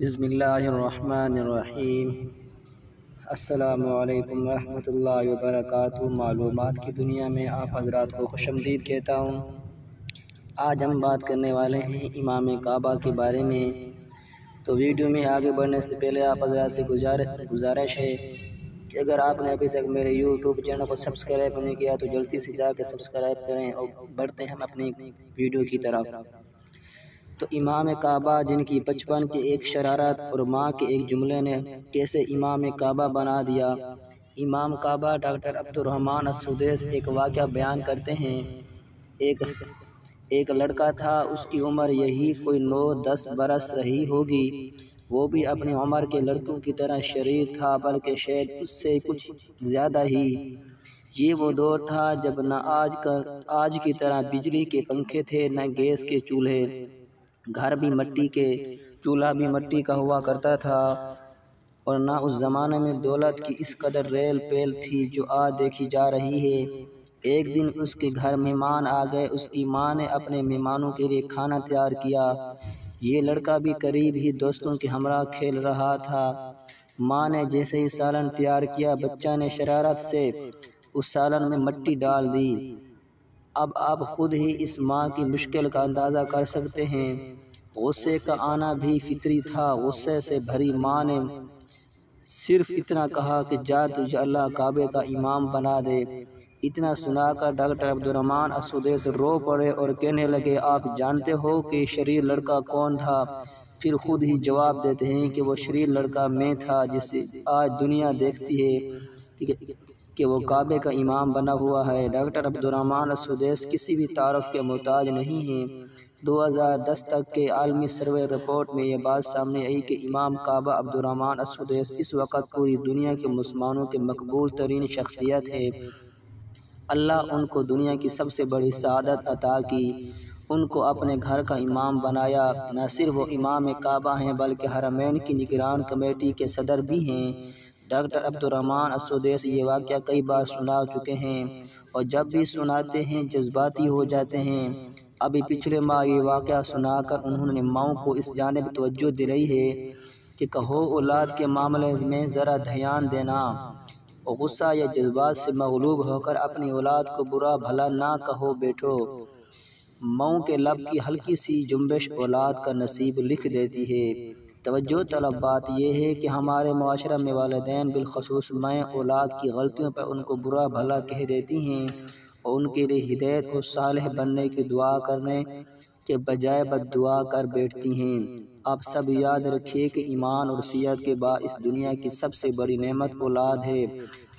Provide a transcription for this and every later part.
بسم اللہ الرحمن الرحیم۔ السلام علیکم ورحمۃ اللہ وبرکاتہ۔ معلومات کی دنیا میں آپ حضرات کو خوش آمدید کہتا ہوں۔ آج ہم بات کرنے والے ہیں امام کعبہ کے بارے میں۔ تو ویڈیو میں آگے بڑھنے سے پہلے آپ حضرات سے گزارش ہے کہ اگر آپ نے ابھی تک میرے یوٹیوب چینل کو سبسکرائب نہیں کیا تو جلدی سے جا کے سبسکرائب کریں اور بڑھتے ہیں ہم اپنی ویڈیو کی طرف۔ تو امام کعبہ جن کی بچپن کی ایک شرارت اور ماں کے ایک جملے نے کیسے امام کعبہ بنا دیا۔ امام کعبہ ڈاکٹر عبدالرحمن السدیس ایک واقعہ بیان کرتے ہیں۔ ایک لڑکا تھا، اس کی عمر یہی کوئی 9-10 برس رہی ہوگی۔ وہ بھی اپنی عمر کے لڑکوں کی طرح شریر تھا، بلکہ شاید اس سے کچھ زیادہ ہی۔ یہ وہ دور تھا جب نہ آج کی طرح بجلی کے پنکھے تھے، نہ گیس کے چولہے۔ گھر بھی مٹی کے، چولہا بھی مٹی کا ہوا کرتا تھا، اور نہ اس زمانے میں دولت کی اس قدر ریل پیل تھی جو آج دیکھی جا رہی ہے۔ ایک دن اس کے گھر مہمان آ گئے۔ اس کی ماں نے اپنے مہمانوں کے لیے کھانا تیار کیا۔ یہ لڑکا بھی قریب ہی دوستوں کے ہمراہ کھیل رہا تھا۔ ماں نے جیسے ہی سالن تیار کیا، بچہ نے شرارت سے اس سالن میں مٹی ڈال دی۔ اب آپ خود ہی اس ماں کی مشکل کا اندازہ کر سکتے ہیں۔ غصے کا آنا بھی فطری تھا۔ غصے سے بھری ماں نے صرف اتنا کہا کہ جا تجھے اللہ کعبے کا امام بنا دے۔ اتنا سنا کر ڈاکٹر عبدالرحمن السدیس رو پڑے اور کہنے لگے، آپ جانتے ہو کہ شریر لڑکا کون تھا؟ پھر خود ہی جواب دیتے ہیں کہ وہ شریر لڑکا میں تھا جسے آج دنیا دیکھتی ہے کہ وہ کعبے کا امام بنا ہوا ہے۔ ڈاکٹر عبدالرحمن السدیس کسی بھی تعارف کے محتاج نہیں ہیں۔ 2010 تک کے عالمی سروے رپورٹ میں یہ بات سامنے آئی کہ امام کعبہ عبدالرحمن السدیس اس وقت پوری دنیا کے مسلمانوں کے مقبول ترین شخصیت ہے۔ اللہ ان کو دنیا کی سب سے بڑی سعادت عطا کی، ان کو اپنے گھر کا امام بنایا۔ نہ صرف وہ امام کعبہ ہیں بلکہ حرمین کی نگران کمیٹی کے صدر بھی ہیں۔ ڈاکٹر عبدالرحمن السدیس یہ واقعہ کئی بار سنا چکے ہیں، اور جب بھی سناتے ہیں جذباتی ہو جاتے ہیں۔ ابھی پچھلے ماہ یہ واقعہ سنا کر انہوں نے ماؤں کو اس جانب توجہ دلائی ہے کہ کہو اولاد کے معاملے میں ذرا دھیان دینا، اور غصہ یا جذبات سے مغلوب ہو کر اپنی اولاد کو برا بھلا نہ کہو بیٹھو۔ ماؤں کے لب کی ہلکی سی جنبش اولاد کا نصیب لکھ دیتی ہے۔ توجہ طلب بات یہ ہے کہ ہمارے معاشرہ میں والدین بالخصوص مائیں اولاد کی غلطیوں پر ان کو برا بھلا کہہ دیتی ہیں، اور ان کے لیے ہدایت اور صالح بننے کی دعا کرنے کے بجائے بد دعا کر بیٹھتی ہیں۔ آپ سب یاد رکھیے کہ ایمان اور صحت کے بعد اس دنیا کی سب سے بڑی نعمت اولاد ہے۔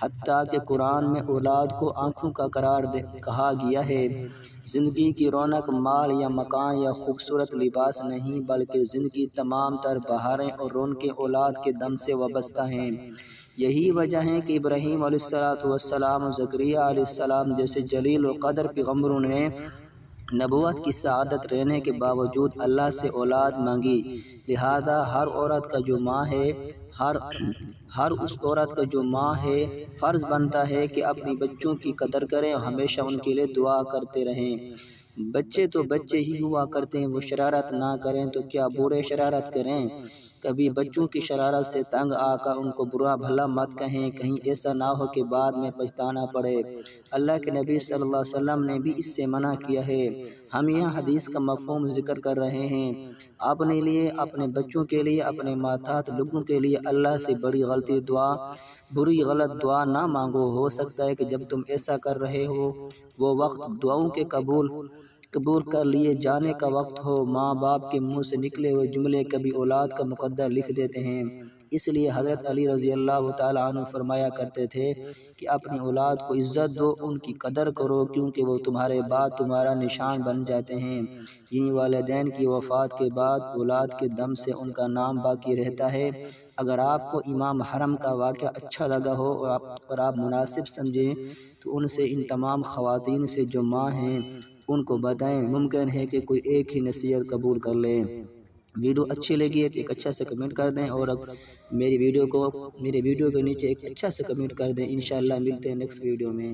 حتیٰ کہ قرآن میں اولاد کو آنکھوں کا قرار کہا گیا ہے۔ زندگی کی رونق مال یا مکان یا خوبصورت لباس نہیں، بلکہ زندگی تمام تر بہاریں اور رونقیں اولاد کے دم سے وابستہ ہیں۔ یہی وجہ ہے کہ ابراہیم علیہ السلام اور زکریا علیہ السلام جیسے جلیل القدر پیغمبروں نے نبوت کی سعادت رہنے کے باوجود اللہ سے اولاد مانگی۔ لہذا ہر عورت کا جو ماں ہے فرض بنتا ہے کہ اپنی بچوں کی قدر کریں اور ہمیشہ ان کے لیے دعا کرتے رہیں۔ بچے تو بچے ہی ہوا کرتے ہیں، وہ شرارت نہ کریں تو کیا بوڑھے شرارت کریں؟ کبھی بچوں کی شرارت سے تنگ آ کر ان کو برا بھلا مت کہیں، کہیں ایسا نہ ہو کہ بعد میں پچھتانا پڑے۔ اللہ کے نبی صلی اللہ علیہ وسلم نے بھی اس سے منع کیا ہے۔ ہم یہاں حدیث کا مفہوم ذکر کر رہے ہیں۔ اپنے لیے، اپنے بچوں کے لیے، اپنے ماتحت لوگوں کے لیے اللہ سے بری غلط دعا نہ مانگو۔ ہو سکتا ہے کہ جب تم ایسا کر رہے ہو وہ وقت دعاؤں کے قبول کر لیے جانے کا وقت ہو۔ ماں باپ کے منہ سے نکلے ہوئے جملے کبھی اولاد کا مقدر لکھ دیتے ہیں۔ اس لیے حضرت علی رضی اللہ تعالیٰ عنہ فرمایا کرتے تھے کہ اپنی اولاد کو عزت دو، ان کی قدر کرو، کیونکہ وہ تمہارے بعد تمہارا نشان بن جاتے ہیں۔ یعنی والدین کی وفات کے بعد اولاد کے دم سے ان کا نام باقی رہتا ہے۔ اگر آپ کو امام حرم کا واقعہ اچھا لگا ہو اور آپ مناسب سمجھیں تو ان سے، ان تمام خواتین سے جو ماں ہیں، ان کو بتائیں۔ ممکن ہے کہ کوئی ایک ہی نصیحت قبول کر لیں۔ ویڈیو اچھی لگی ہے تو ایک اچھا سا کمنٹ کر دیں، اور میری ویڈیو کے نیچے ایک اچھا سا کمنٹ کر دیں۔ انشاءاللہ ملتے ہیں نیکسٹ ویڈیو میں۔